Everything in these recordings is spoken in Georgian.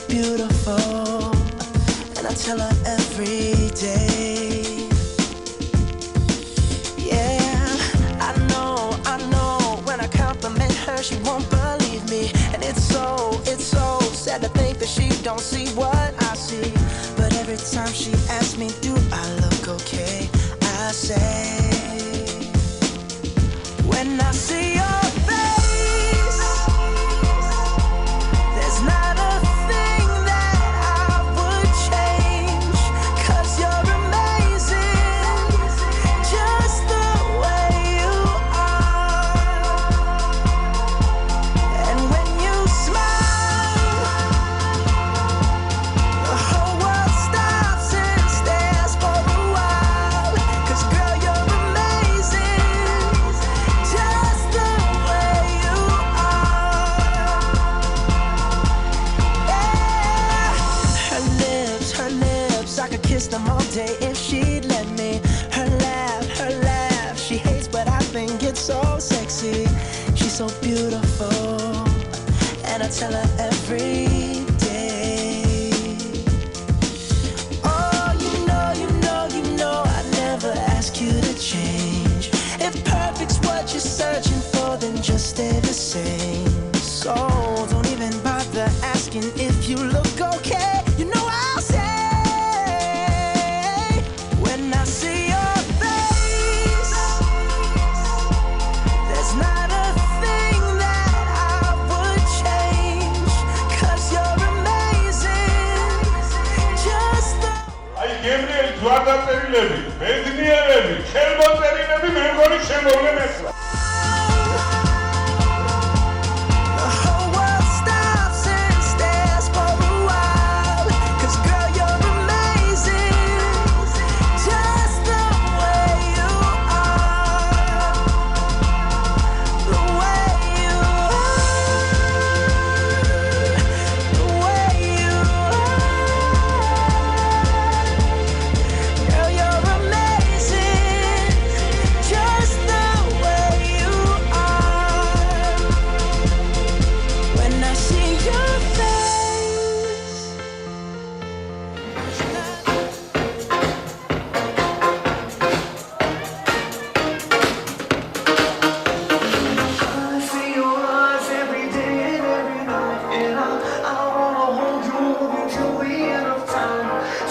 beautiful, and I tell her every day. Yeah, I know, when I compliment her, she won't believe me. And it's so sad to think that she don't see what I see. But every time she asks me, do I look okay? I say, when I see your face, there's not a thing that I would change. 'Cause you're amazing, just the way you are. And when you smile, the whole world stops and stares for a while. 'Cause girl, you're amazing, just the way you are. Yeah. Her lips, I could kiss them all day if she'd let me. Her laugh, she hates but I think it's so sexy. She's so beautiful, and I tell her every day. Oh, you know, I'd never ask you to change. If perfect's what you're searching for, then just stay the same. So don't even bother asking if you look okay. You know I'll say, when I see your face, there's not a thing that I would change. 'Cause you're amazing, just the აი გემრიელი ძვარდაწერილები, ბედნიერები, ხელმოწერილები მე მგონი შემოვლენესლა. The whole world stops and stares for a while. 'Cause girl, you're amazing, just the way you are. The way you are. The way you are. Girl, you're amazing, just the way you are. When I see your face, I see your eyes every day and every night, and I wanna hold you until the end of time.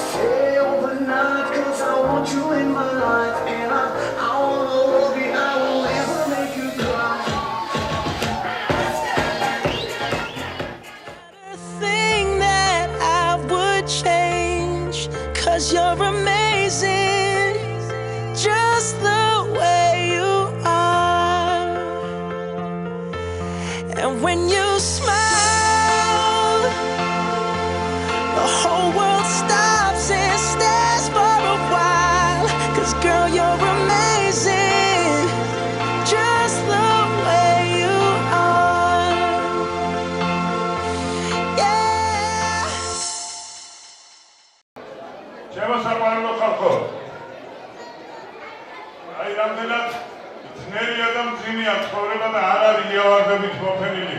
Stay overnight 'cause I want you in my life, and I wanna love you. I will never make you cry. a thing that I would change. 'Cause you're amazing, just the way you are. And when you smile, the whole world stops and stares for a while. 'Cause girl, you're amazing, just the way you are. Yeah. შემოსაყვანო ხალხო. აი რამდენად ძნელია და მძიმეა ცხოვრება და არ არის იავარდებით მოფენილი.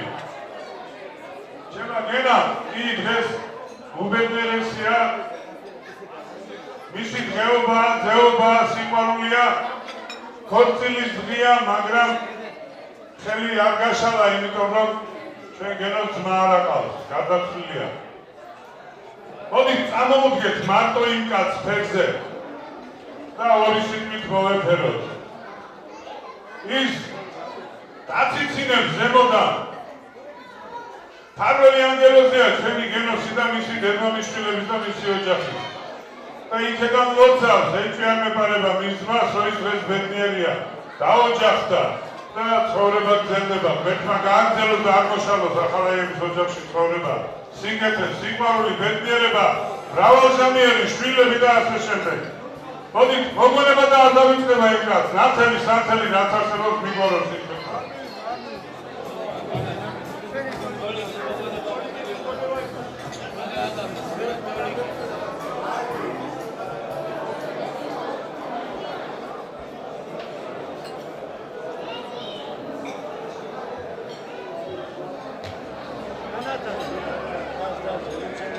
ჩემო გენა კი დღეს უბედნიერებია. მისი ძეობა სიყვარულია, ქორწილის დღეა, მაგრამ ხელი არ გაშალა, იმიტომ რომ ჩვენ გენოს ძმა არ აყავს, გარდაცვლილია. მოდი წარმოვუდგეთ მარტო იმ კაცს ფეხზე და ორი სიტყვით მოვეფეროთ. ის დაციცინებს ზემოდან. თარველი ანგელოზია ჩვენი გენოსი და მისი დედმამიშვილების და მისი ოჯახი. და იქიდან ლოცავს, ეჭვი არ მეპარება მის ძმას, ის დღეს ბედნიერია, დაოჯახდა და ცხოვრება გრძელდება. მეთქმა გააგრძელოს და არ მოშალოს ახალაიების ოჯახში ცხოვრება. სიკეთე, სიყვარული, ბედნიერება, მრავალჟამიერი შვილები და ასე შემდეგ. მოდით, მოგონება და არ დავიწყდება იმ კაცს. ნათელი, სანთელი, რაც არსებობს მიგვაროს ის ხება. Another.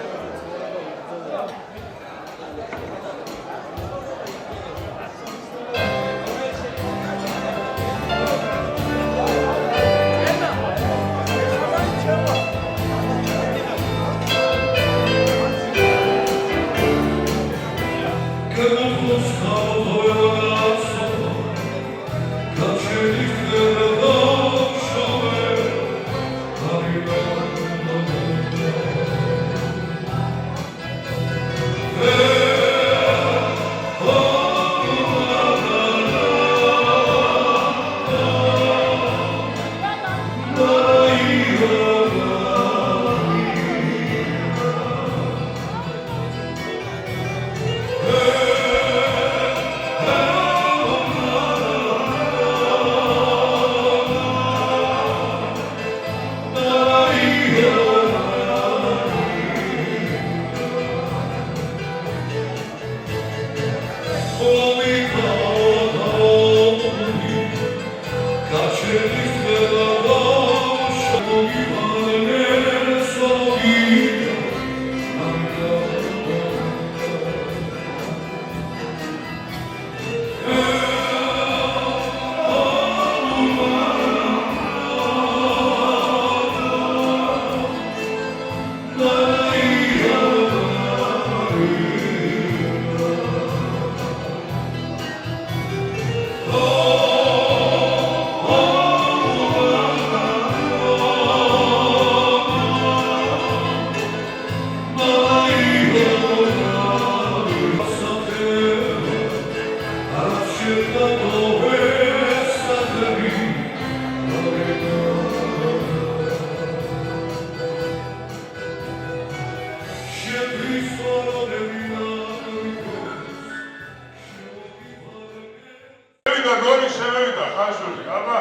შევიდა გოლი, შევიდა ხაშური, აბა,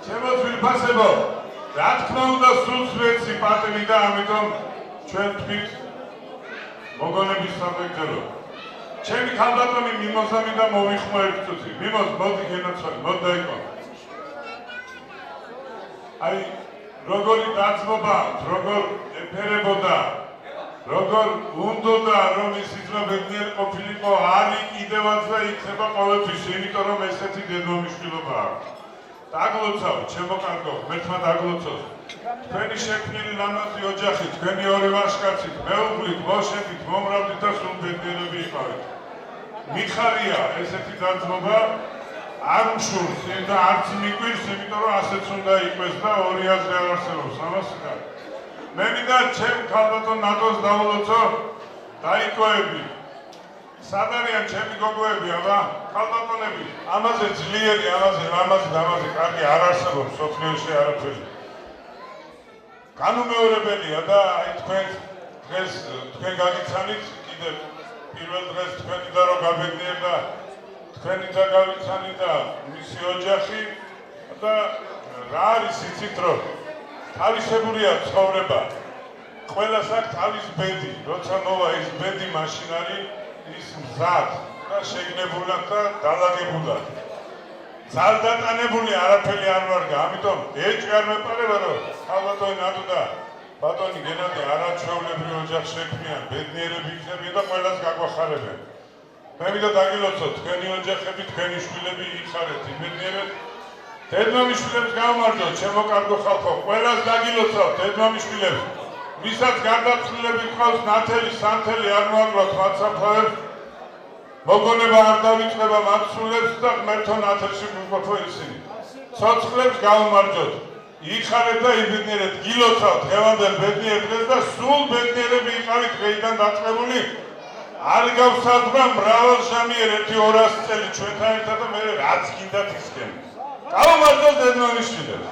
ჩემო ძვირფასებო, რა თქმა უნდა სულს ვეცი პატივი და ამიტომ ჩვენ თქვით მოგონების საფუძველი. ჩემი ქალბატონი მიმოზამი და მოვიხმო ერთ წუთი. მიმოზ, მოდი გენაცვალე, მოდი დაიკო. აი, როგორი დაძმობა, როგორ ეფერებოდა, როგორ უნდოდა რომ ის იძლებებდნენ ყოფილიყო არ იყიდევაც და იქნება ყოველთვის, იმიტომ რომ ესეთი დედმამიშვილობა აქვს. დაგლოცავ, ჩემო კარგო, ღმერთმა დაგლოცოს. თქვენი შექმნილი ლამაზი ოჯახი, თქვენი ორი ვაჟკაცით, მეუღლით, მოშებით, მომრავლით და სულ ბედნიერები იყავით. მიხარია ესეთი დაძმობა, არ მშურს და არც მიგვირს, იმიტომ რომ ასეც უნდა იყოს და ორი აზრი არ არსებობს, ამას ხარ. მე მინდა ჩემ ქალბატონ ნატოს დაულოცო, დაიკოები. სად არიან ჩემი გოგოები, აბა, ქალბატონები, ამაზე ძლიერი, ამაზე ლამაზი, კარგი არ არსებობს სოფლიოში არაფერი. განუმეორებელია და აი თქვენ გაგიცანით კიდევ პირველ დღეს თქვენი და რომ გაბედნიერდა თქვენი და გავიცანით და მისი ოჯახი და რა არის იცით რომ თავისებურია ცხოვრება. ყველას აქვს თავის ბედი, როცა მოვა ის ბედი მაშინ არის ის მზად და შეგნებულად და დალაგებულად. ძალდატანებული არაფერი არ ვარგა, ამიტომ ეჭვი არ მეპარება რომ ქალბატონი ნატო და ბატონი გენადი არაჩვეულებრივ ოჯახს შექმნიან, ბედნიერები იქნებიან და ყველას გაგვახარებენ. მე მინდა დაგილოცოთ, თქვენი ოჯახები, თქვენი შვილები იხარეთ, იმედნიერეთ. დედმამიშვილებს გავმარჯვოთ, ჩემო კარგო ხალხო, ყველას დაგილოცავთ, დედმამიშვილებს. ვისაც გარდაცვლილები გყავს, ნათელი, სანთელი არ მოაკლოთ მათ საფლავებს. მოგონება არ დავიწყება მათ სულებს და ღმერთო ნათელში გვიმყოფო ისინი. ცოცხლებს გავმარჯვოთ, იხარეთ და იბედნიერეთ, გილოცავთ დღევანდელ ბედნიერ დღეს და სულ ბედნიერები იყავით დღეიდან დაწყებული. არ გავსაზღვრა მრავალჟამიერ 1-200 წელი ჩვენთან ერთად და მე რაც გინდათ ისკენ. გავმარჯვოთ დედმამიშვილებს.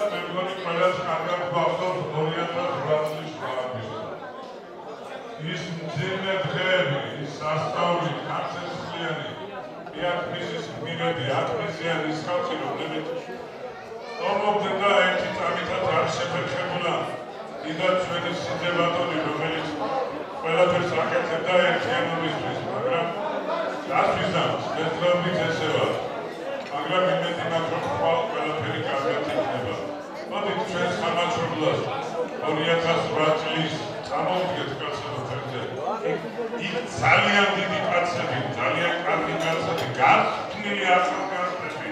მე მგონი ყველას კარგად გვახსოვს 2008 წლის შვაბი. ის მძიმე დღეები, ის სასწაული, ხარცესლიანი, იაფმისის გმირები, ათმისიანი ისკავცი, რომლებიც სტორმობდნენ და ერთი წამითაც არ შეფერხებულა დიდად ჩვენი სიძებატონი, რომელიც ყველაფერს აკეთებდა ერთიანობისთვის, მაგრამ დასვისდამს, მეთხრობით ესევა, მაგრამ იმედი მაქვს, რომ ხვალ ყველაფერი კარგად იქნება. მოდით ჩვენს ხამაჩრდლას 2008 წლის წამოვდგეთ კაცებო ფერზე. იქ ძალიან დიდი კაცები, ძალიან კარგი კაცები, გასწნილი ახალგაზრდები.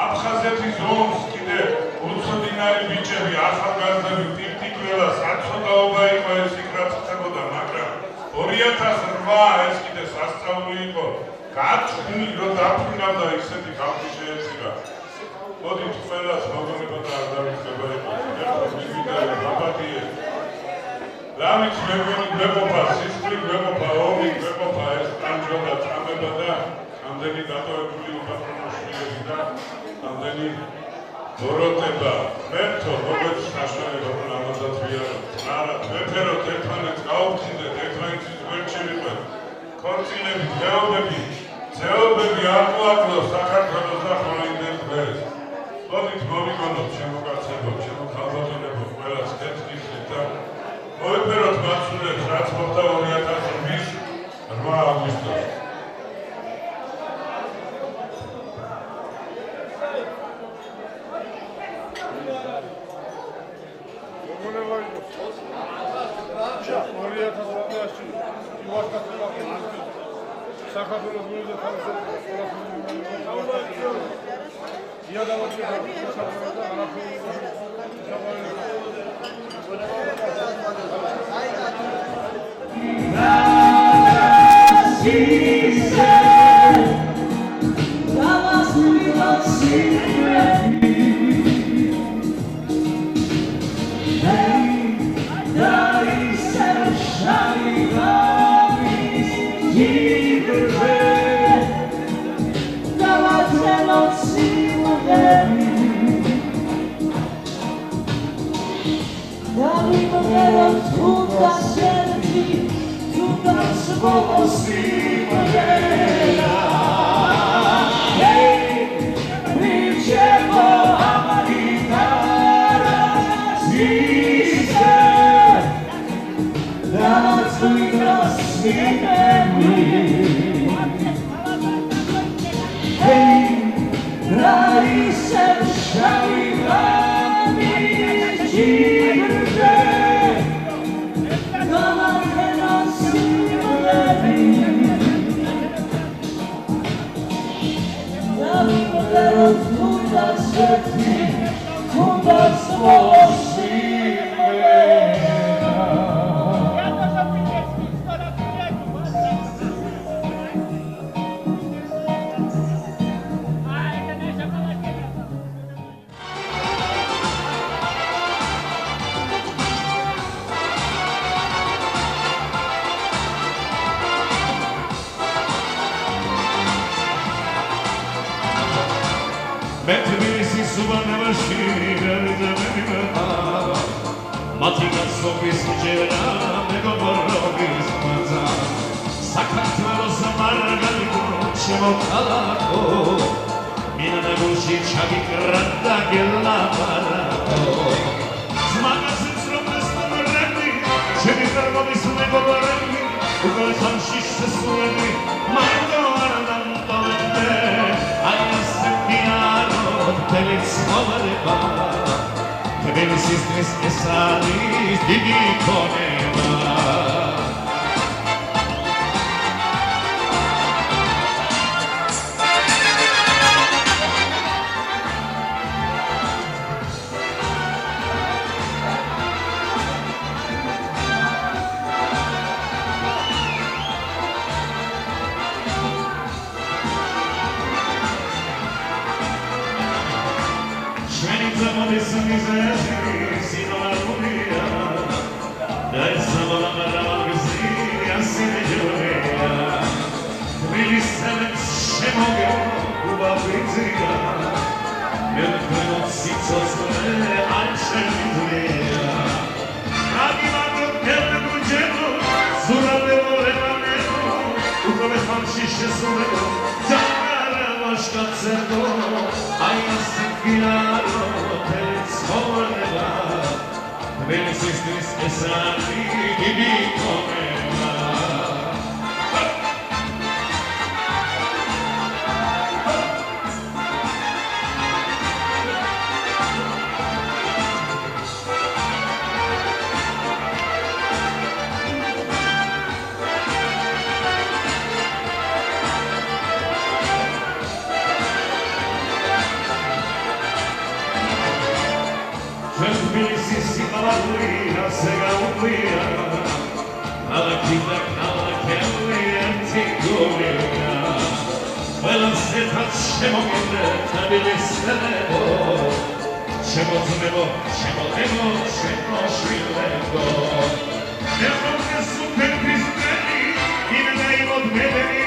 აფხაზეთის ომს კიდე უცოდინარი ბიჭები, ახალგაზრდები, ტიპტიკველა, საცოდაობა იყო ეს იქ რაც ხდებოდა, მაგრამ 2008 ეს კიდე სასწაული იყო. გაწვნილი რომ დაფრინავდა ისეთი ხალხი შეეცირა. მოდით ყველას მოგონება და არ დავიწყება ერთად მივიდარე ბაბადიე. რამიც მე მგონი გვეყოფა, სისხლი გვეყოფა, ომი გვეყოფა, ეს ტანჯვა და წამება და ამდენი დატოვებული უბაბრუნო შვილები და ამდენი ბოროტება. მერთო, როგორც საშუალება რომ ამასაც ვიარო. არა, ვეფეროთ ერთმანეთს, გაუხსნდეთ, ერთმანეთის გვერდში ვიყვეთ. ქორწილები, ძეობები არ მოაკლოს საქართველოს და ხოლინდელ დღეს. მოდით მოვიგონოთ ჩემო კაცებო, ჩემო ქალბატონებო, ყველას კეთილით და მოვიფეროთ მაცულებს, რაც მოხდა 2008 აგვისტოს. Sitzotzre სულო ჯარამაშკაცებო აი ასე გიარო თეცხონება თბილისისთვის ეს არის დიდი ქონება თბილისის სიყვარული ასე გაუყვია ქალაქი და ქალაქელი ერთი გულია ყველას ერთად შემოგიდგე თბილისელებო შემოძნებო შემოდემო შემოშვილებო ერთობდეს უფერფის წელი იმედა მოდმედელი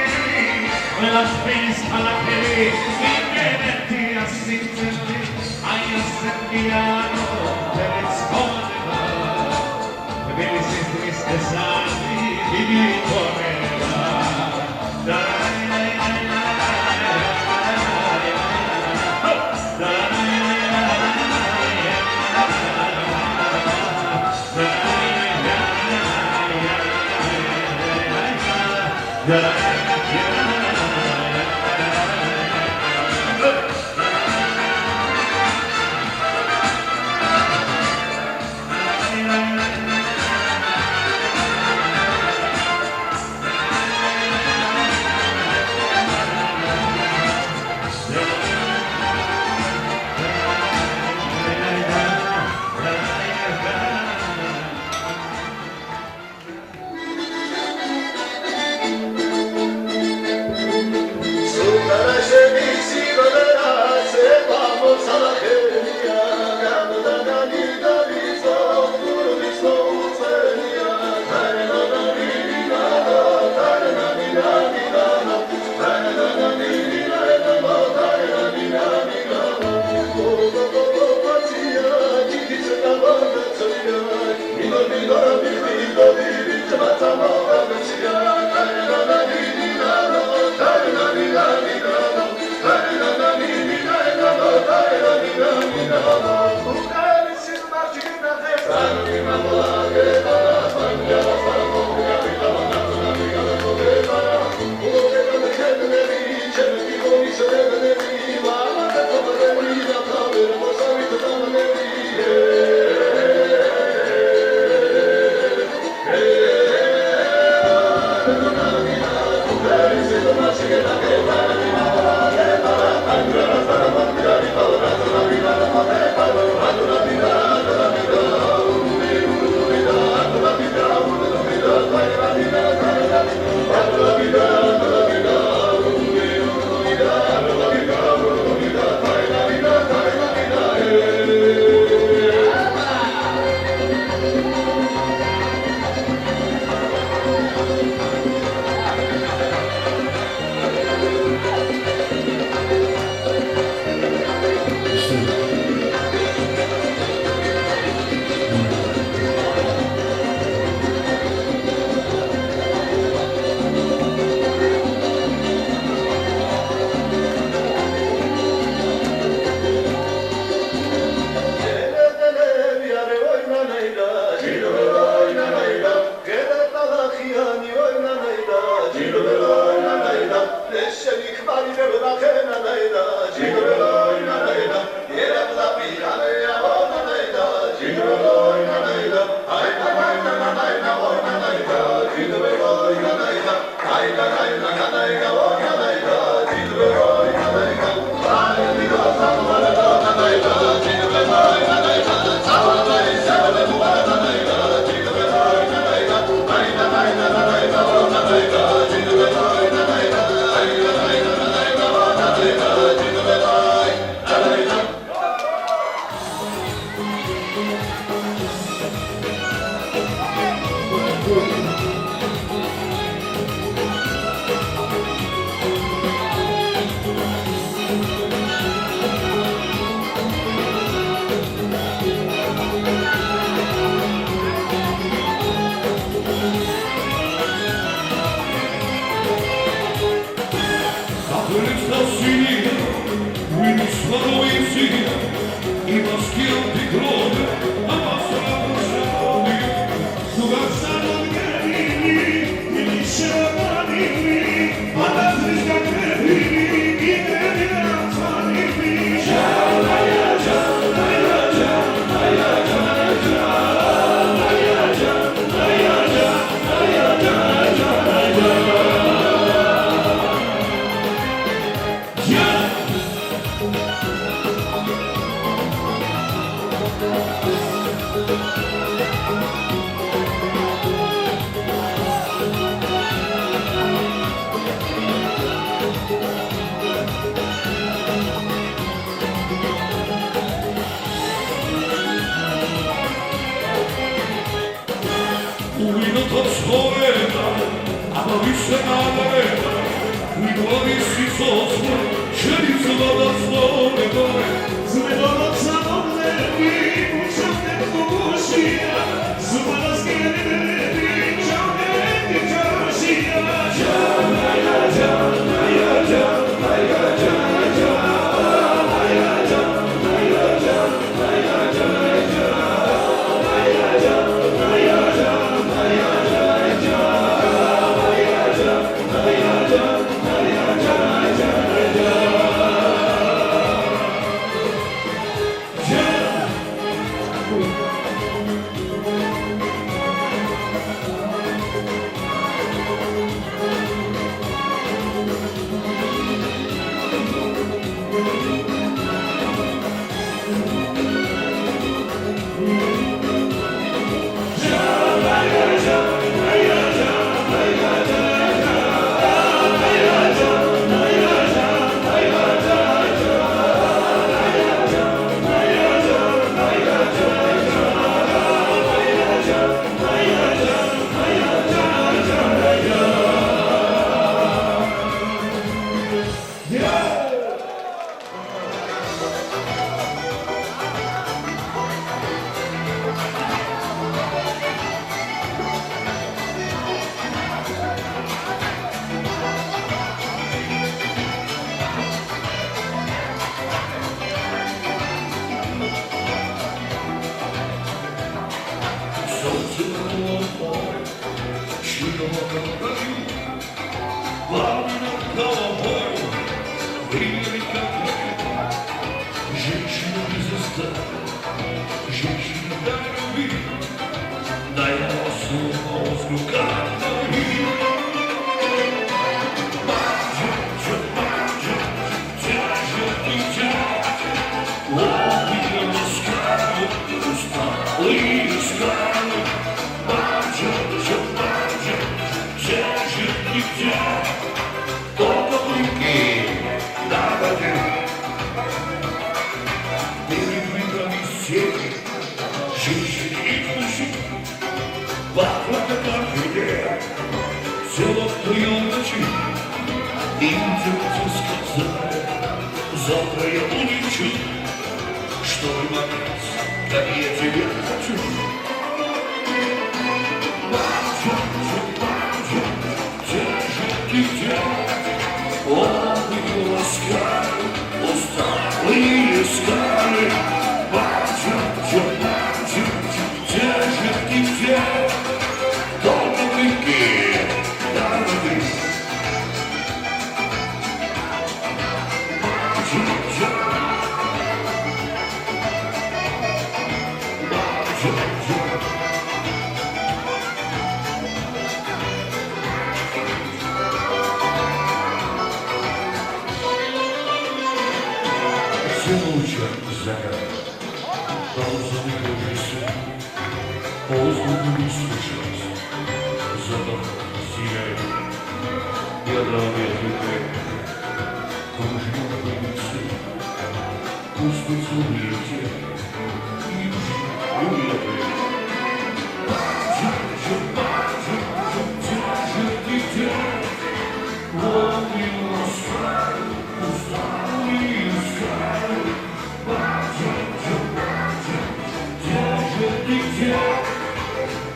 ყველა თბილის ქალაქელი იმედეთი ასიწელი აი ასე გიარო თეცხონება თბილისისთვის ეს არის დიდი ქონება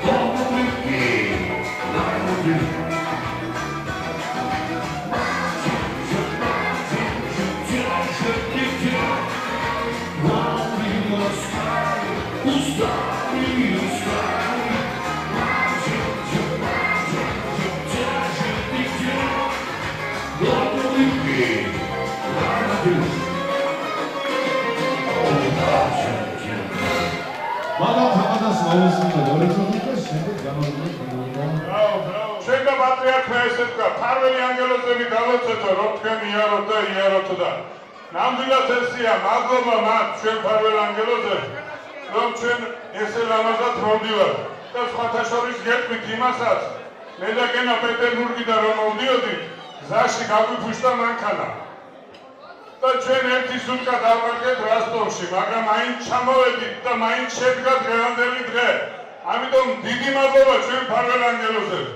Oh, მაგრამ თამადას მოვუსმინე გოლეთოთი და შემდეგ გამოვიდა. ჩვენ და პატრიარქმა ესე თქვა, ფარველი ანგელოზები გავაცეთო, რომ თქვენ იაროთ და იაროთ და ნამდვილად ესია, მადლობა მათ ჩვენ ფარველ ანგელოზებს, რომ ჩვენ ესე ლამაზად მოვდივართ და სხვათა შორის გეტყვით იმასაც, მე და გენა პეტერბურგიდან რომ მოვდიოდით, გზაში გაგვიფუშტა მანქანა. და ჩვენ ერთი სუტკა დავყარგეთ როსტოვში, მაგრამ მაინც ჩამოვედით და მაინც შედგა დღევანდელი დღე. ამიტომ დიდი მადლობა ჩვენ ფარველ ანგელოზებს.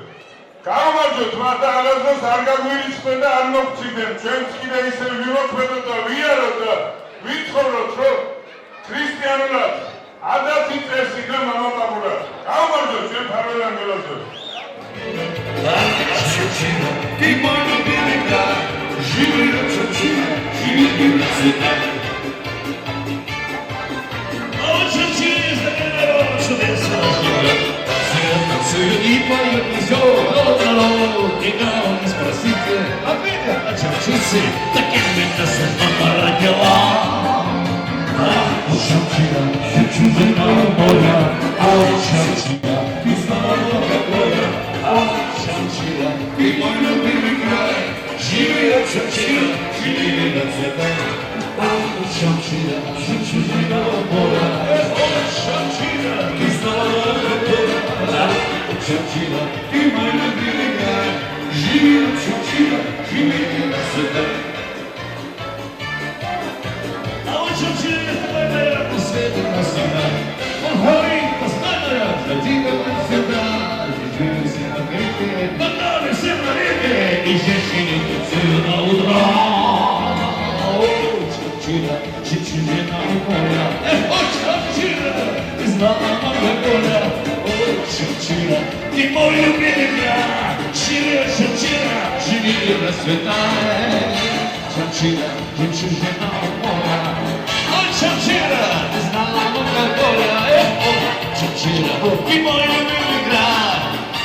გამარჯვოთ მათ და აღარც არ გაგვირიცხდნენ და არ მოგწიდნენ. ჩვენც კიდე ისე ვიმოქმედოთ და ვიაროთ და ვიცხოვროთ, რომ ქრისტიანულად ადათი წესი და მამაპაპურად. გამარჯვოთ ჩვენ ფარველ ანგელოზებს. И поют весело, и гаун спросите, ответят о чарчице, таких метасов родила. А чарчина, чудина моя, а чарчина, ты снова какое, а чарчина, ты мой любимый край, живи чарчина, живи на цвета. А чарчина, чудина моя, а чарчина, ты снова какое. Чарчина, ты мой любимый край, живи, Чарчина, живи навсегда. А вот Чарчина, моя по свету навсегда. Он говорит, постоянно, ходи навсегда. Живи все на крепкие, под нами все навеки, и женщине все до утра. О, Чарчина, Чарчина моя, о, Чарчина, ты знала моя голя. Чарчина, ты мой любимый край, живи, Чарчина, живи расцветай. Чарчина, жемчужина моя, о, Чарчина, ты знала моя голя. О, Чарчина, ты мой любимый край,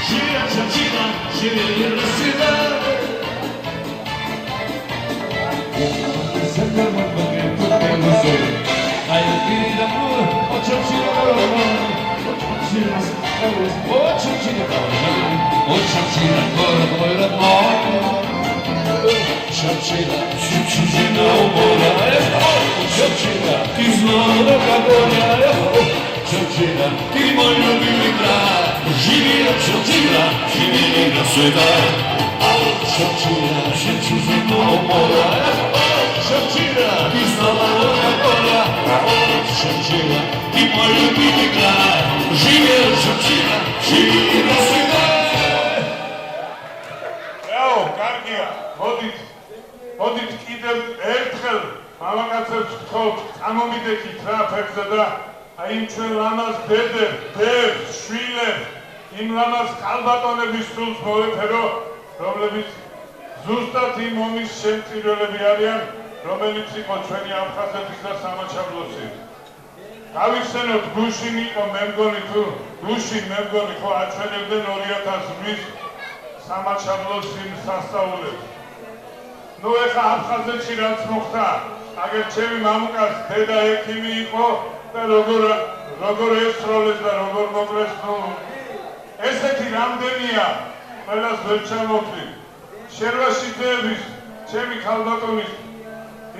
живи, Чарчина, живи расцветай. Чарчина, жемчужина моя, Чарчина, ты знала какое. Чарчина, ты мой любимый край, живи, Чарчина, живи навсегда. Чарчина, жемчужина моя, Чарчина, ты знала какое. Чарчина, ты мой любимый край, живи, Чарчина, живи навсегда. კარგია, მოდით კიდევ ერთხელ მამაკაცებს ვთხოვთ, წამომიდექით რა ფეხზე და აი იმ ჩვენ ლამაზ დედებს, შვილებს, იმ ლამაზ ქალბატონების სულს მოვეფერო, რომლებიც ზუსტად იმ ომის შემწირველები არიან, რომელიც იყო ჩვენი აფხაზეთის და სამაჩაბლოსი. გავიხსენოთ, გუშინ იყო მე მგონი ხო აჩვენებდნენ 2000 მის სამაჩაბლოსი სასწაულებს. ნუ ეხა აფხაზეთში რაც მოხდა, აგერ ჩემი მამუკაც დედა ექიმი იყო და როგორ ესროლეს და როგორ მოკლეს, ნუ ესეთი რამდენია, ყველას ვერ ჩამოვთვლი. შერვაშიძეების, ჩემი ქალბატონის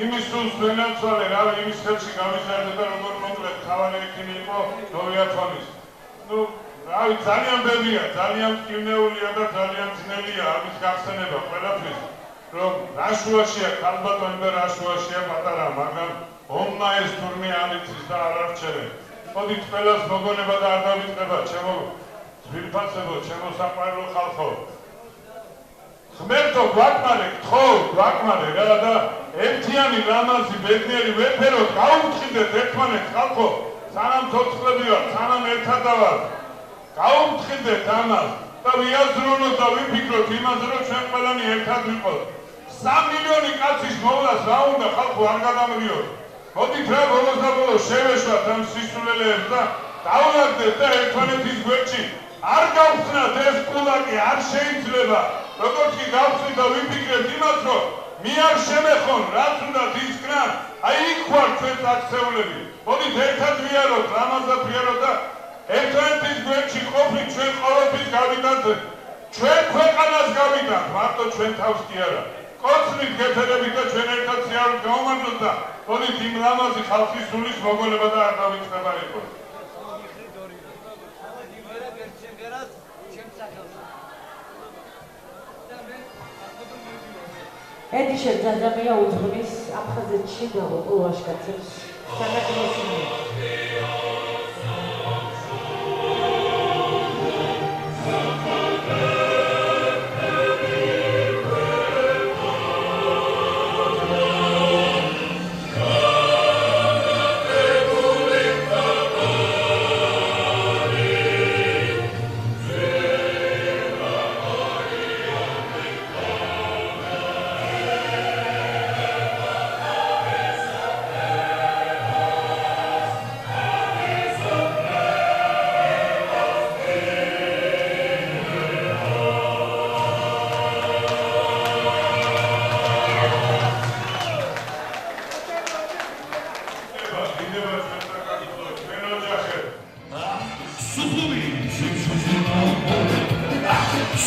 იმის სულს ვენაცვალე, რავი, იმის ხელში გავიზარდე და როგორ მოკლეს, თავარი ექიმი იყო ნოიათონის. ნუ რავი, ძალიან ბევრია, ძალიან მტკივნეულია და ძალიან ძნელია ამის გახსენება ყველაფრის, რომ რაშუაშია ქალბატონი და რაშუაშია პატარა, მაგრამ ომმა ეს თურმე ანიცის და არ არჩევენ. მოდით ყველას მოგონება და არ დავიწყება, ჩემო ძვირფასებო, ჩემო საყვარელო ხალხო. ღმერთო, გვაკმარე რა და ერთიანი ლამაზი ბედნიერი ვეფეროთ, გაუმთხიდეთ ერთმანეთს ხალხო, სანამ ცოცხლები ვართ, სანამ ერთად ვართ. გაუმთხიდეთ ამას და ვიაზრუნოთ და ვიფიქროთ იმაზე, რომ ჩვენ ყველანი ერთად ვიყოთ. 3 მილიონი კაცის მოვლას რა უნდა ხალხო არ გადამრიოთ. მოდით რა ბოლოს და ბოლოს შევეშვათ ამ სისულელეებს და დაუნაგდეთ და ერთმანეთის გვერდში არ გავხსნათ ეს კულაკი, არ შეიძლება. როგორც კი გავხსნით და ვიფიქრებთ იმას, რომ მე არ შემეხონ, რაც უნდა ისკნან, აი იქ ვარ ჩვენ აქცეულები. მოდით ერთად ვიაროთ, რამაზად ვიაროთ და ერთმანეთის გვერდში ყოფნით ჩვენ ყოველთვის გავიტანთ, ჩვენ ქვეყანას გავიტანთ, მარტო ჩვენ თავს კი არა. კოცნით გეფერებით და ჩვენ ერთად სიარულით გავუმართლოთ და მოდით იმ ლამაზი ხალხის სულის მოგონება და არ დავიწყება იყოს. ედიშე ძადამია უძღვნის აფხაზეთში და ულაშკაცებს სანაკროსინი.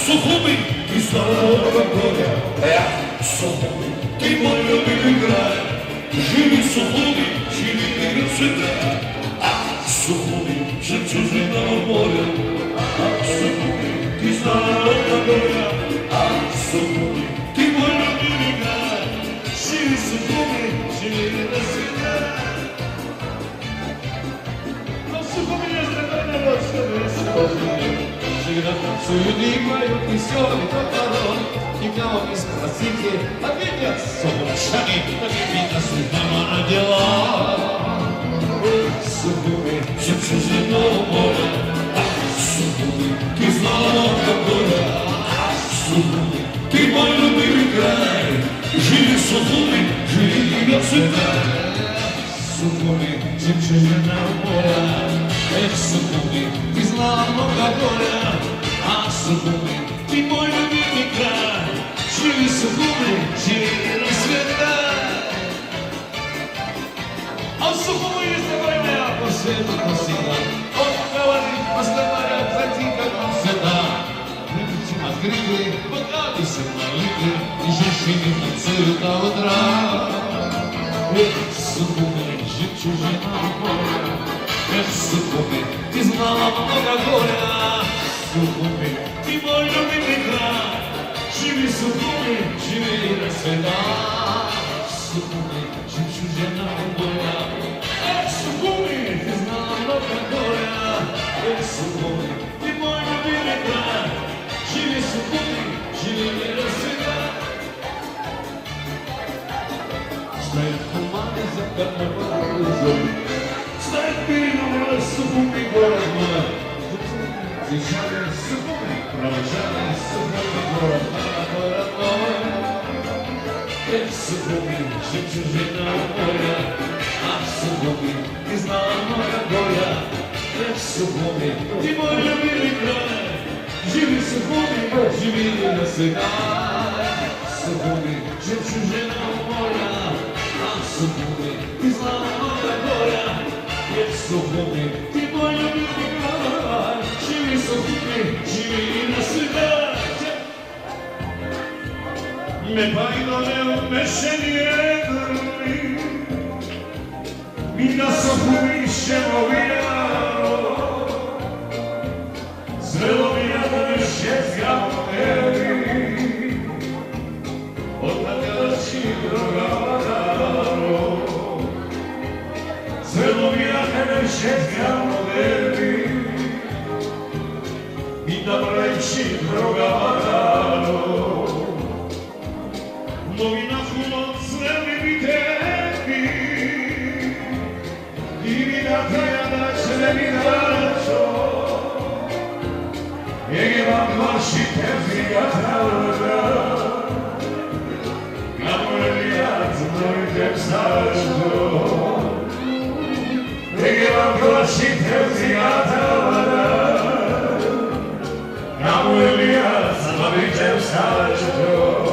Сухуми, ты снова горе. Сухуми, ты мой любимый край. Живи Сухуми, живи навсегда. Сухуми, жемчужина моря. Сухуми, ты снова горе. Сухуми, ты мой любимый край. Живи Сухуми, живи навсегда. Но Сухуми не знает, что Сухуми. Суетник поют веселый похорон, и кого не спросите, ответят солнышами, так и меня судьба родила. Сухуми, жемчужиного моря, Сухуми, ты знала какое. Сухуми, ты мой любимый край, живи Сухуми, живи навсегда. Сухуми, жемчужиного моря, Сухуми, ты знала много горя. Сухуми, ты мой любимый край. Живи Сухуми, живи навсегда. А в Сухуми есть такая моя последняя красива. Он говорит, постоянно зайти, как нам всегда. Люди открыты, богаты все молитвы, и женщины танцуют до утра. Сухуми, жемчужина моря. Сухуми, ты знала много горя. Сухуми, ты мой любимый край. Живи Сухуми, живи навсегда. Сухуми, жемчужина моря. Сухуми, ты знала много горя. Сухуми, ты мой любимый край. Живи Сухуми, живи навсегда. Стоит туман за карнавалом. Стоит перед мной Сухуми, город мой. Встречали Сухуми, провожали Сухуми, город мой. Сухуми, жемчужина моря. Сухуми, ты знала много горя. Сухуми, ты мой любимый край. Живи Сухуми, живи навсегда. Сухуми, жемчужина моря. Сухуми, ты знала много горя. Сухуми, ты мой любимый край. Живи Сухуми, живи навсегда. Me paidoleu me sceglietemi, mi da Sухуми scemoviano, sveloviano me scegliamo od tagliarci drogavano, sveloviano me scegliamo mi da braici drogavano. Novina fumoc ne vidite i mi da tajana ne vidačo Jegi vam vaši tezigata Gamurelijat mojte psačo Jegi vam Ikoshi tevzi atavara Gamulia samavichev sajdo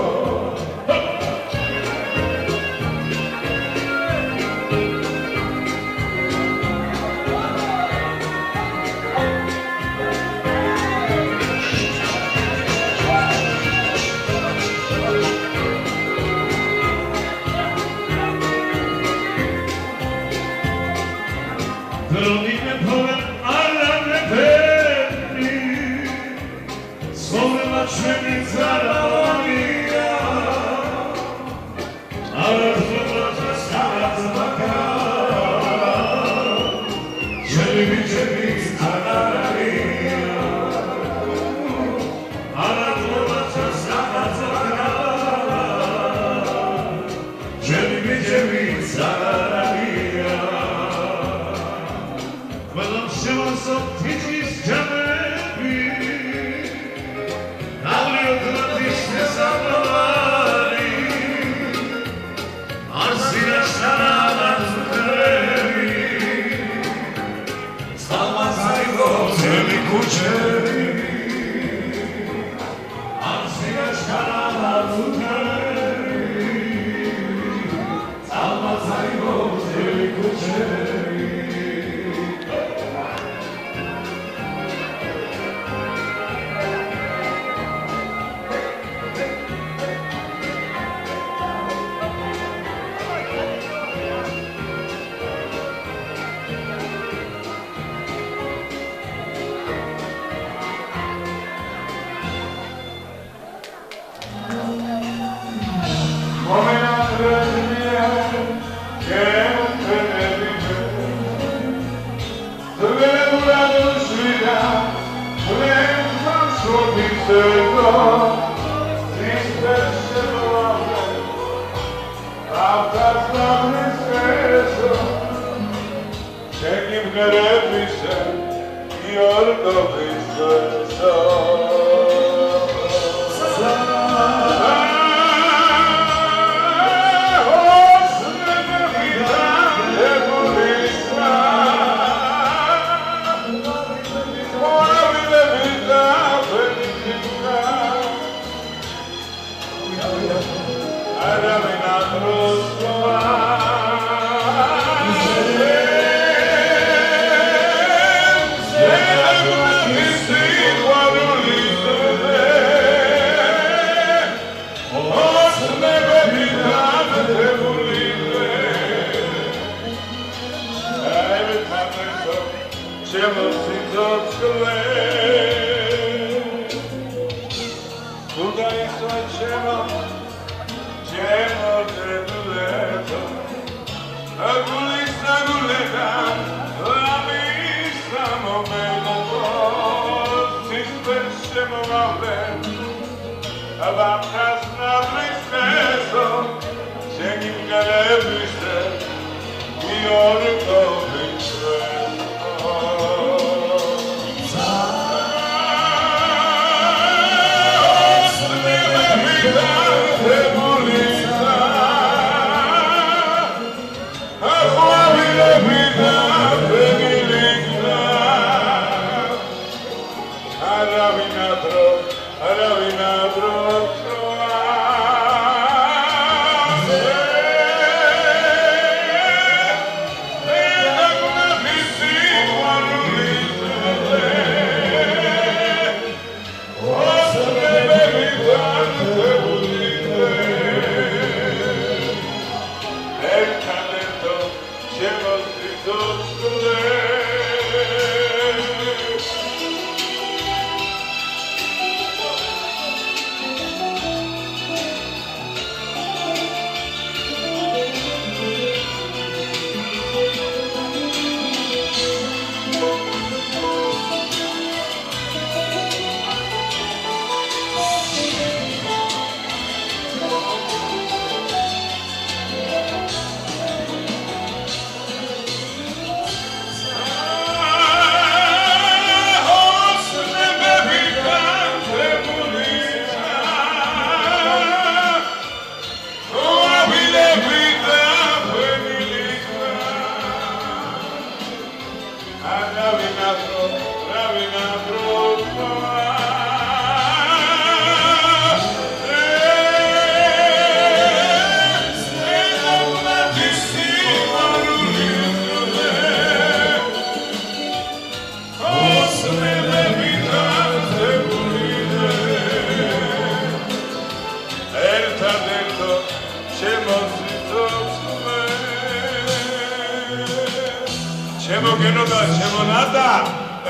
შემოგენოდა შემონადა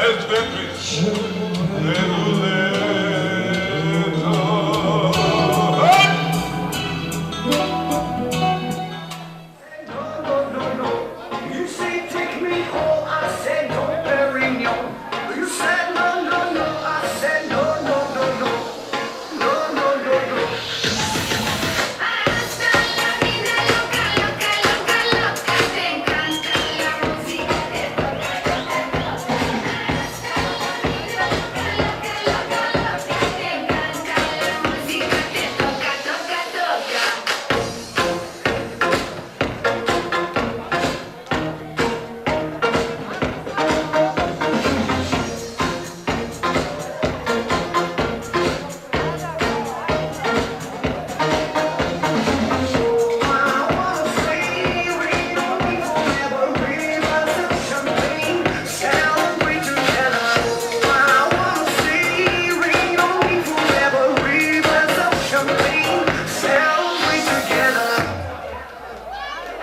ეს თქვენთვის You say take me home, I said no, Perignon. You said no, no, no, I said no, no, no, no, no, no, no, no. Hasta la vida loca, loca, loca, loca, te encanta la música, te toca, toca, toca. Hasta la vida loca, loca, loca, loca, te encanta la música, te toca, toca, toca. I wanna see rain on me forever, rivers of champagne, celebrate together. I wanna see rain on me forever, rivers of champagne, celebrate together.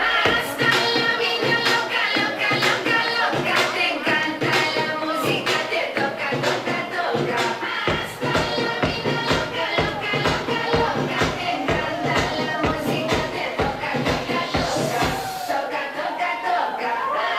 Hasta la vida loca, loca, loca, loca, te encanta la música, te toca, toca, toca. Hasta la vida loca, loca, loca, loca, te encanta la música, te toca, toca, toca. Toca, toca, toca.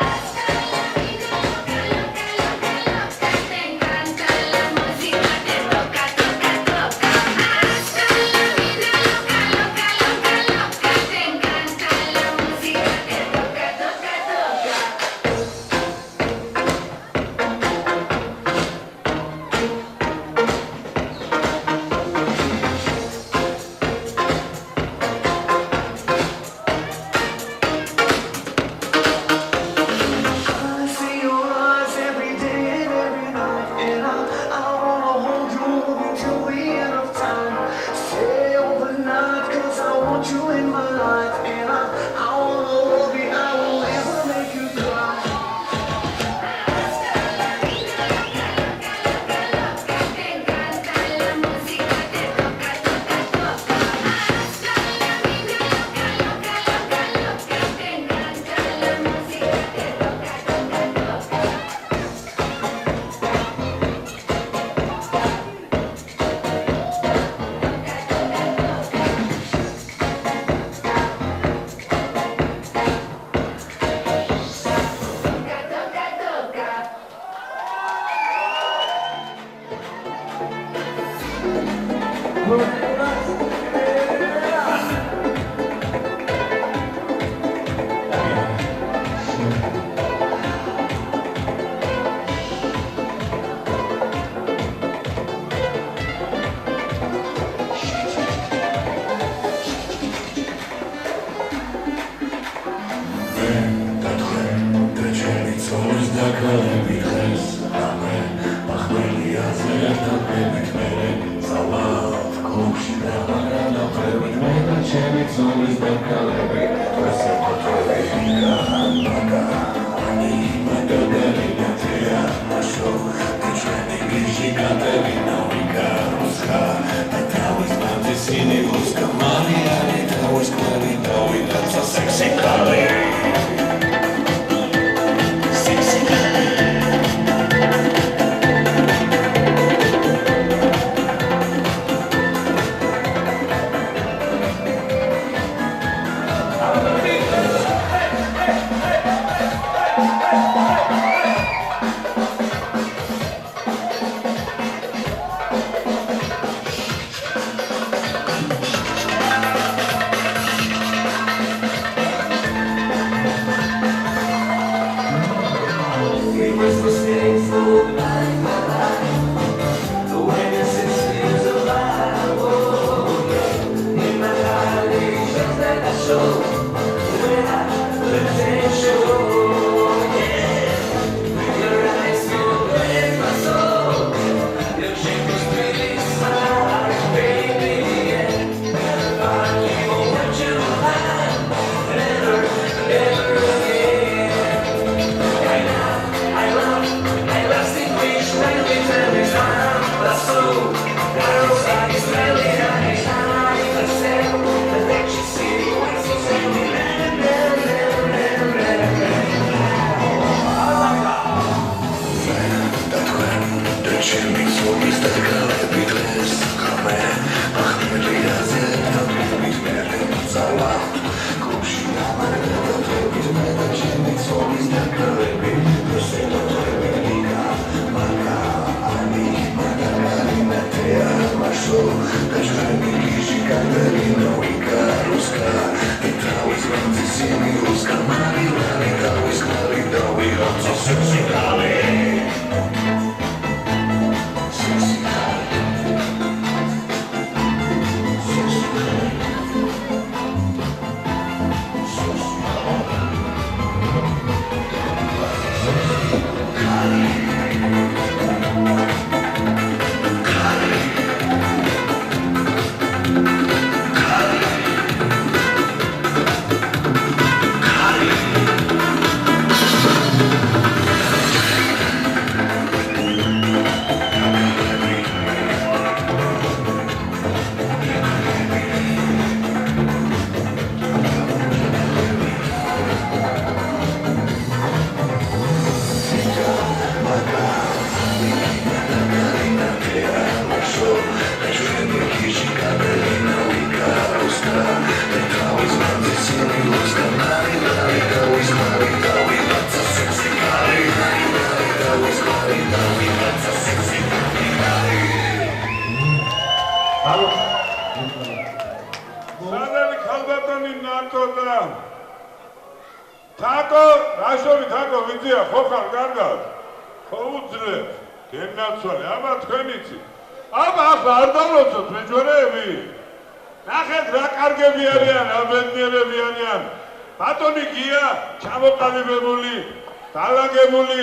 Hasta la vida loca, loca, loca, loca, te encanta la música, te toca, toca, toca. Hasta la vida loca, loca, loca, loca, te encanta la música, te toca, toca, toca. I see your eyes every day and every night, and I wanna hold you till the end of time. Stay overnight, 'cause I want you in my life, and I wanna love you, I will never make you cry. Hasta la vida loca, loca, loca, loca, te encanta la música, te toca, toca, toca. Hasta la vida loca, loca, loca, loca, te encanta la música, te toca, toca, toca. Toca, toca, toca. Show. სანდელი ქალბატონი ნატო და თაკო, რაშორი თაკო ვიძია, ხო ხარ კარგად? ხო უძლებს, გენაცვალე, აბა თქვენიცი. აბა ახლა არ დავლოცოთ მეჯვარეები. ნახეთ რა კარგები არიან, რა ბედნიერები არიან. ბატონი გია, ჩამოყალიბებული, დალაგებული,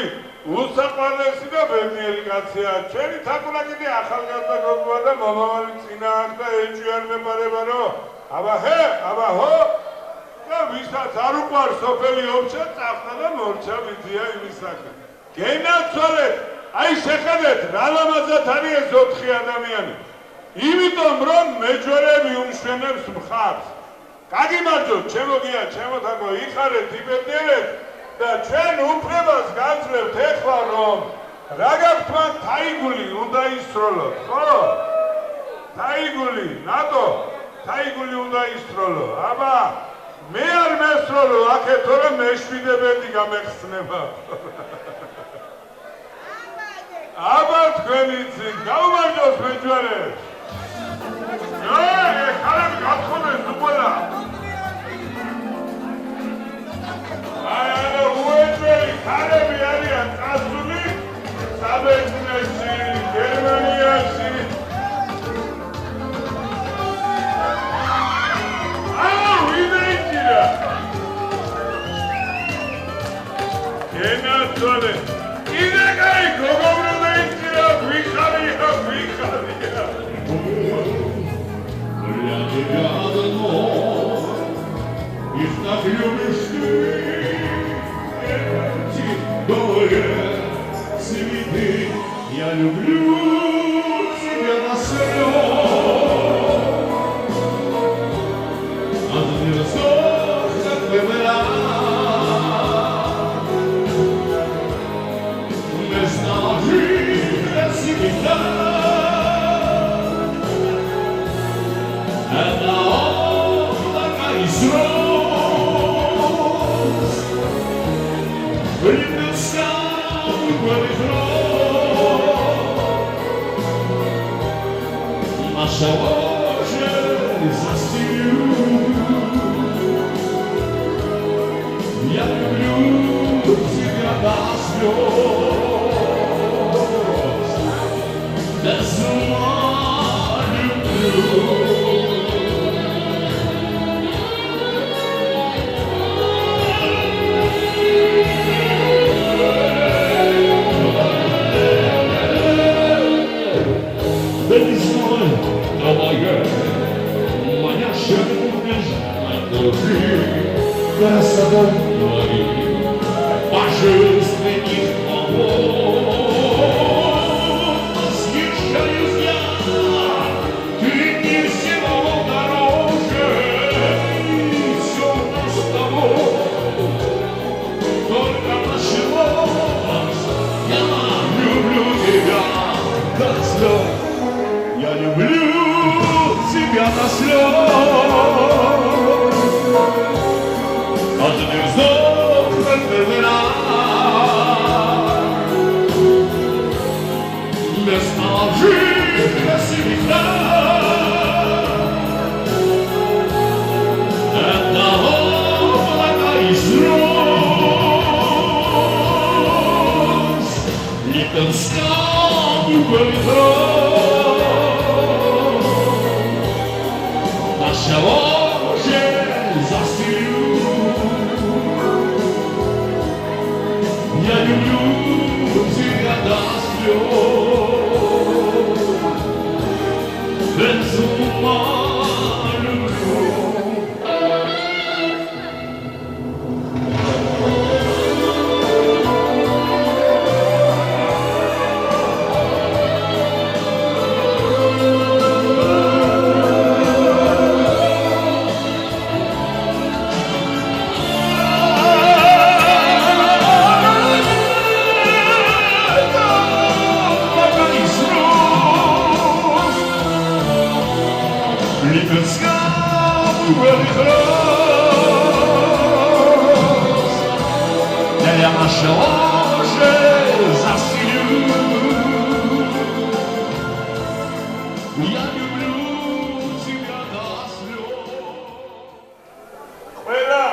უსაყვარლესი და ბედნიერი კაცია. ჩვენი თაკულა კიდე ახალგაზრდა გოგოა და მომავალი წინა აქვს და ეჭვი არ მეპარება რომ აბა ჰე, აბა ჰო და ვისაც არ უყვარს სოფელი ოფჩა, წახდა და მორჩა ვიძია იმისაკენ. გენაცვალეთ, აი შეხედეთ რა ლამაზად არის ეს 4 ადამიანი. იმიტომ რომ მეჯვარეები უმშვენებს მხარს. გაგიმარჯოთ, ჩემო გია, ჩემო თაკო, იხარეთ, იბედნიერეთ და ჩვენ უფლებას გაძლევთ ეხლა რომ რა გაქვთ მან თაიგული უნდა ისროლოთ, ხო? თაიგული, ნატო, თაიგული უნდა ისროლო. აბა მე არ მესროლო აქეთ რომ მეშვიდებედი გამეხსნება. აბა თქვენი წინ გაუმარჯოს მეჯვარეებს. ხალები გათხოვეს უყოლა. აი უეჭველი ხალები არიან წასული საბერძნეთში, გერმანიაში. ვიდეიჭირა. გენაცვალე. კიდე კაი გოგობრა დაიჭირა, გვიხარია, გვიხარია. Я люблю тебя на а ты растешь, как выбирать. Не знала жить без себя. Это облако и слез. Влюбился в город. Наша ложа застелю. Я люблю тебя до слез. Без ума люблю. Красотой твоих божественных полов восхищаюсь я, ты не Я люблю тебя до слез, без ума люблю. Я наша ложе засилю. Я люблю тебя до слез. ყველა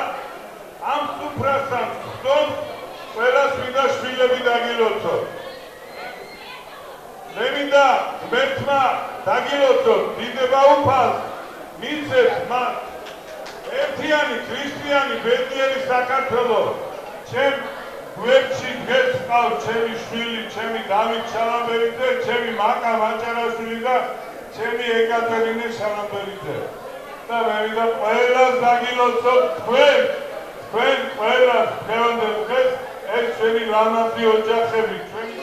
ამ სუფრასთან ხდომ, ყველას მინდა შვილები დაგილოცოთ. მე მინდა ღმერთმა დაგილოცოთ დიდება უფალს, მიცეთ მას ერთიანი ქრისტიანი ბედნიერი საქართველო. ჩემ გვერდში დღეს ყავს ჩემი შვილი, ჩემი დავით შალამბერიძე, ჩემი მაკა მაჭარაშვილი და ჩემი ეკატერინე შალამბერიძე. და მე მინდა ყველას დაგილოცოთ თქვენ ყველას დღევანდელ დღეს ეს ჩვენი ლამაზი ოჯახები, ჩვენი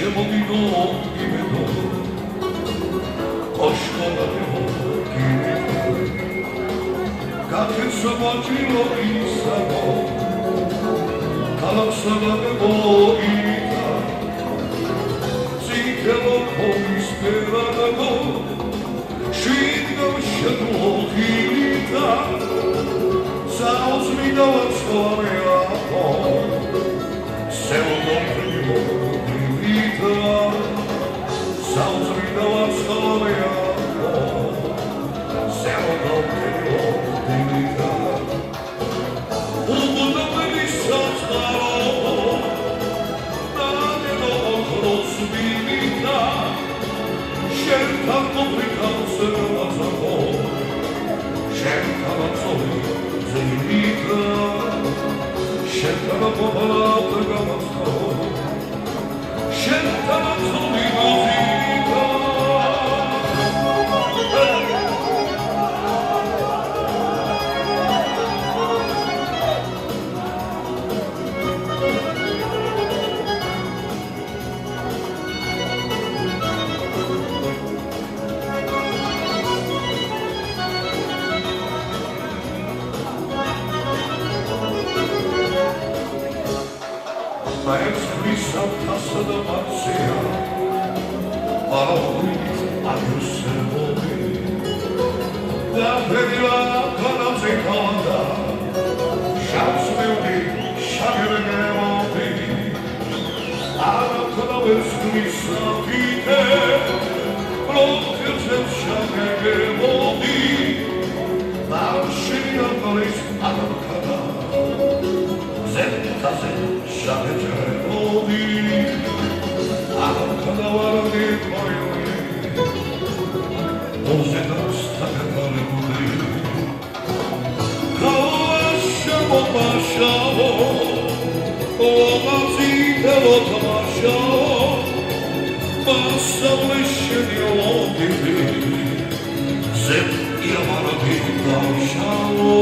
შემოვიდო იმედო ოშკოლადო გიმედო გაქცევა მოჭირო ისაბო ქალაქსაბაგო იტა ციკელო ხომის პერადაგო შვიდო შედუხილიტა საუზმიდო ვარსკოვეაო სეულდომფრიო იტა საუზმიდო ვარსკოვეაო სეულდომფრიო იტა უბუდობები საცარო დანელო ოქროსვინიტა შენთან მოფრიკავს ვაცახო შენთან ვაცოლი ზეიმიტა შენთან მოფრიკავს გამახო შენთან ვაცოლი მოზიკა Pasada marcia, paroli aiussevoli, da veniva con seconda, sciansmeudi, sciageremoti, alla conoscimi sapite, proprio se sciageremoti, ma uscire nolis all'arcada, zenta sciageremoti, Alcadavardi moiuri, Ozedos tagataleuri, Kalasciamo basciamo, Omazite lo tamasciamo, Basta lesceni odili, Zep iamarati basciamo,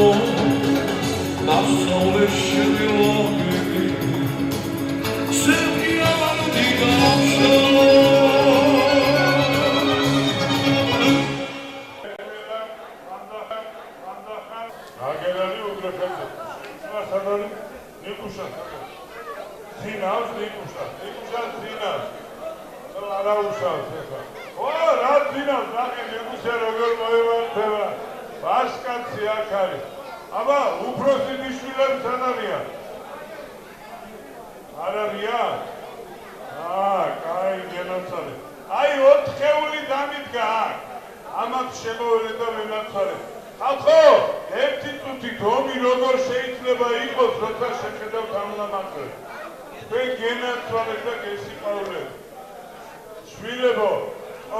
Basta lesceni odili, Zep iamarati აგერალი უგრაფეთე მასადარი ნიკუშა ძინავს ნიკუშა ძინავს არა უშავს ეხლა ო რა ძინავს ნახე ნიკუშა როგორ მოემართება ბაშკაცი აქ არის აბა უფროსი ნიშვილები სად არიან არ არიან კაი გენაცვალე აი 4 ხეული დამიდგა აქ ამათ შემოვიდე და ვენაცვალე ხალხო, ერთი წუთით ომი როგორ შეიძლება იყოს, როცა შეხედავთ ამ ლამაზებს. თქვენ გენაცვალეთ და გესიყვარულეთ. შვილებო,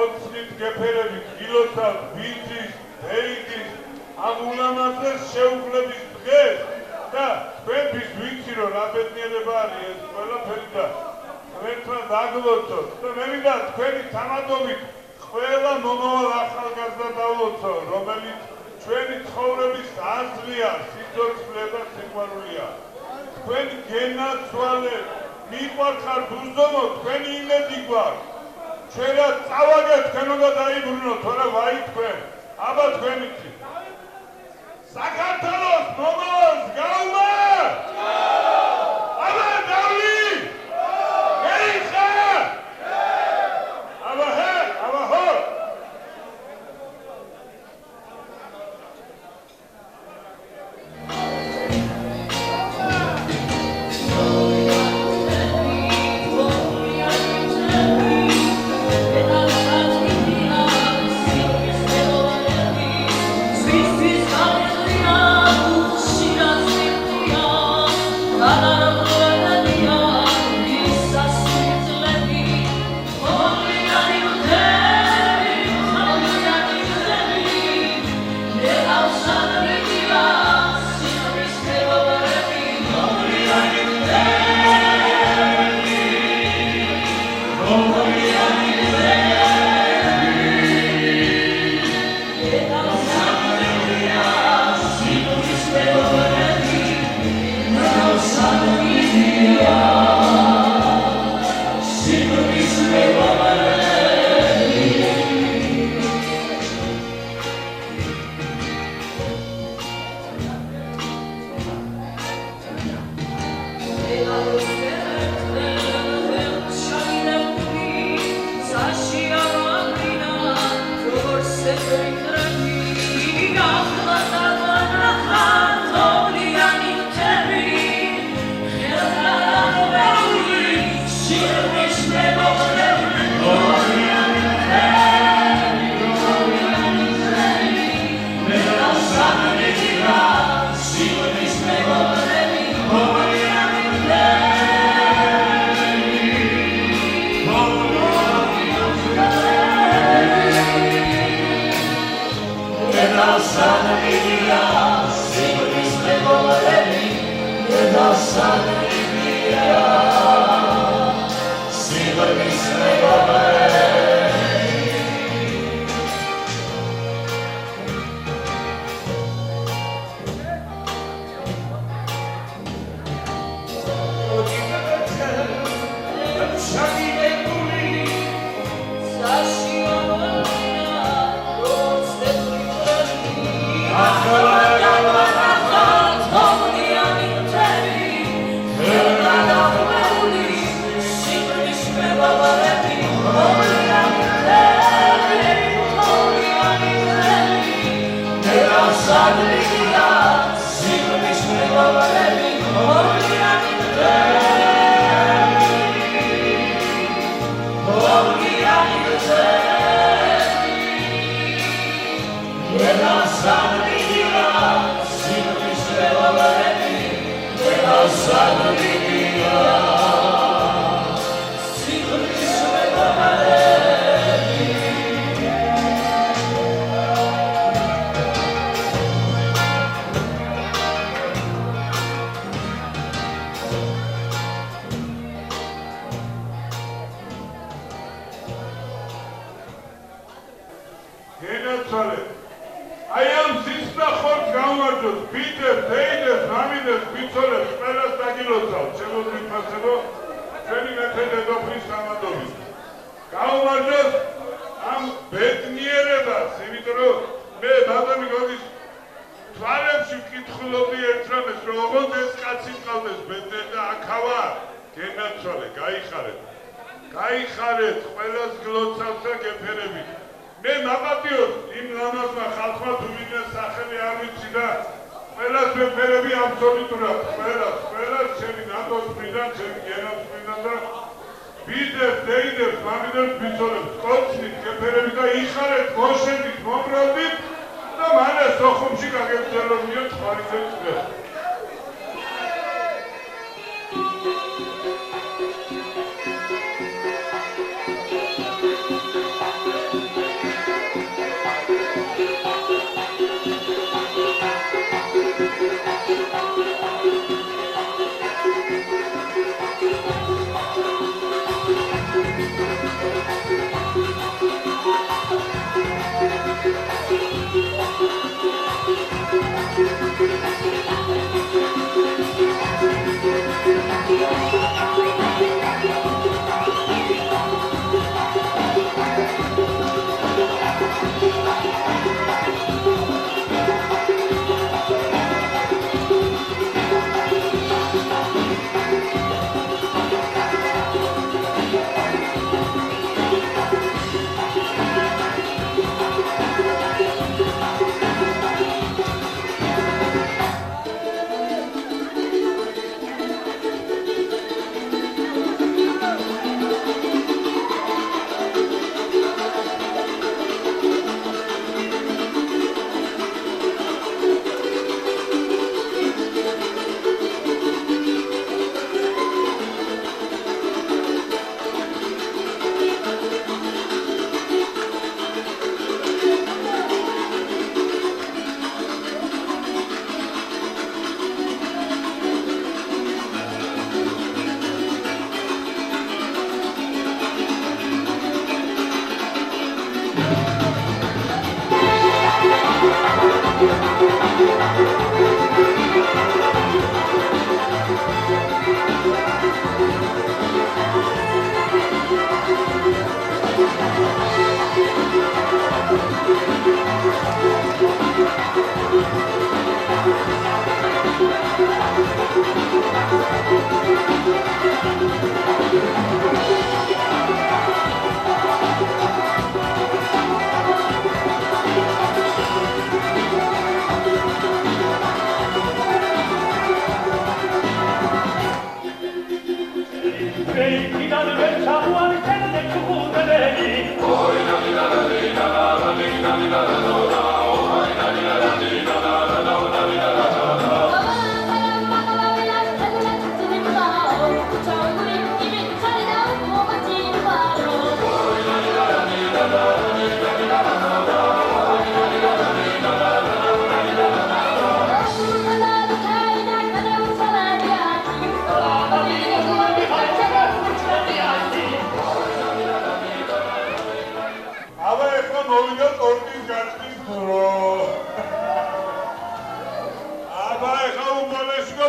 ოცნით გეფერებით, გილოცავთ ბიძის, ბეიძის, ამ ულამაზეს შეუძლების დღეს და თქვენთვის ვიცი რომ რა ბედნიერება არის ეს ყველაფერი და თქვენთან დაგლოცოთ და მე მინდა თქვენი თამადობით ყველა მომავალ ახალგაზრდა დავლოცო, რომელიც ჩვენი ცხოვრების აზრია, სიცოცხლე და სიყვარულია. თქვენი გენაცვალე მიყვარხართ უზომო, თქვენი იმედი გვაქვს. ჩვენ რა წავაგეთ, თქვენ უნდა დაიბრუნოთ, თორე ვაი თქვენ. აბა თქვენიცი. საქართველოს მომავალს გაუმა! აბა დავლი! გეიხა! აბა ჰე, აბა ჰო! This is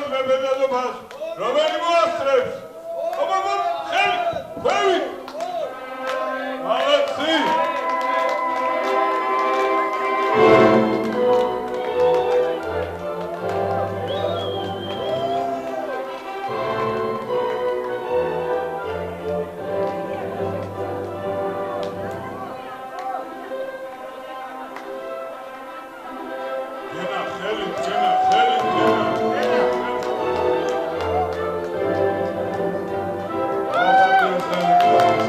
გონებას მებედადობას რომელი მოასწრებს აბა ხელი ქვევი მალაცი Thank you.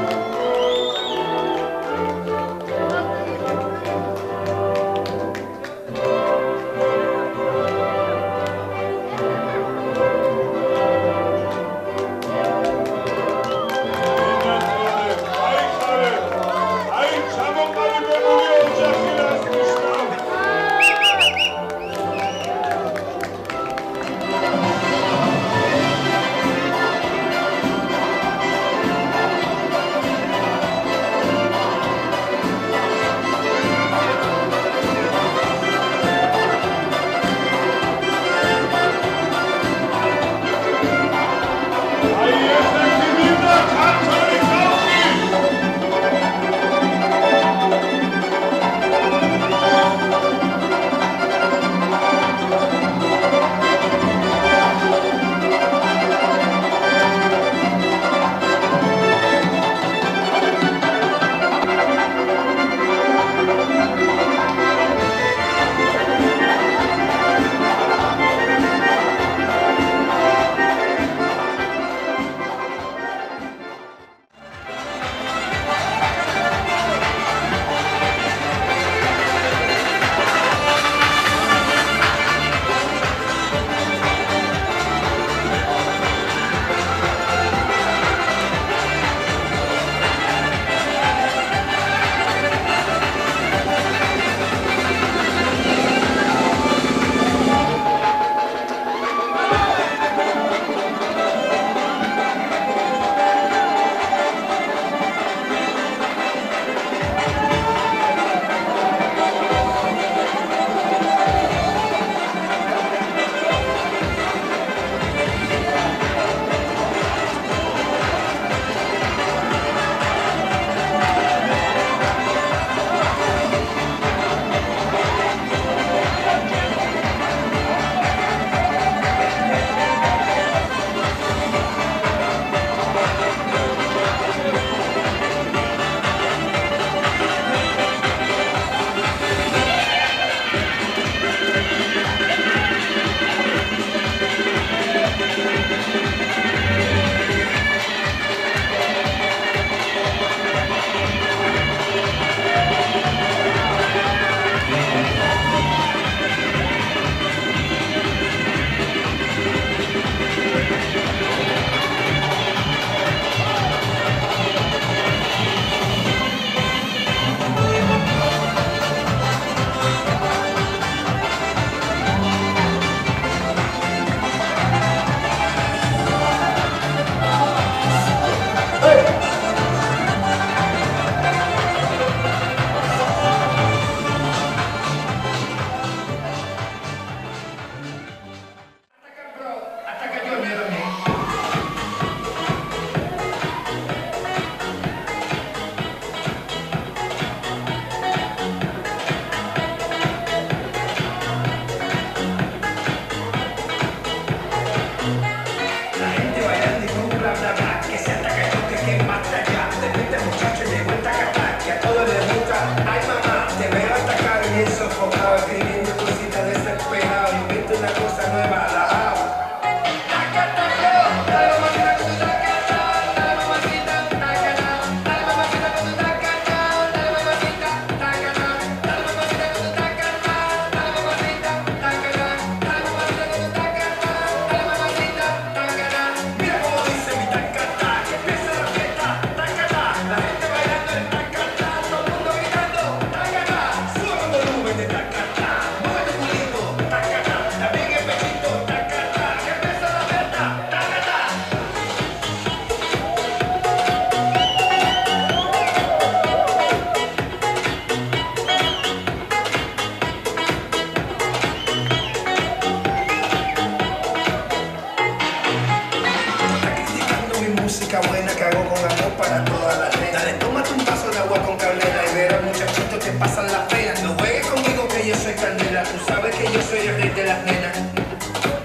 traigo con amor para todas las nenas. Dale, tómate un vaso de agua con canela y verás muchachitos te pasan las penas. No juegues conmigo que yo soy candela, tú sabes que yo soy el rey de las nenas.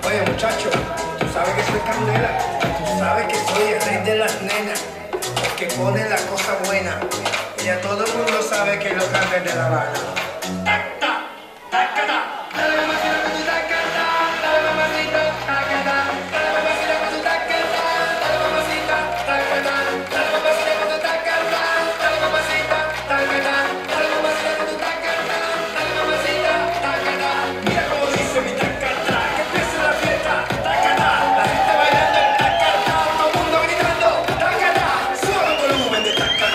Oye muchacho, tú sabes que soy candela, tú sabes que soy el rey de las nenas, el que pone la cosa buena. Y ya todo el mundo sabe que los grandes de La Habana. Tac-ta, tac-ta. Dale mamacita con tu tac-ta, dale mamacita, tac-ta, dale mamacita con tu tac-ta, dale mamacita, tac-ta, dale mamacita con tu tac-ta, dale mamacita, tac-ta, dale mamacita con tu tac-ta, dale mamacita, tac-ta. Mira cómo dice mi tac-ta, que empiece la fiesta, tac-ta, la gente bailando el tac-ta, todo el mundo gritando, tac-ta, solo volumen de tac-ta,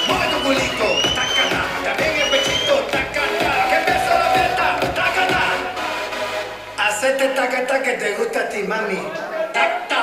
mueve tu culito, tac-ta, también el pechito, tac-ta, que empiece la fiesta, tac-ta. Hacete tac-ta que te gusta a ti, mami. Tac-ta.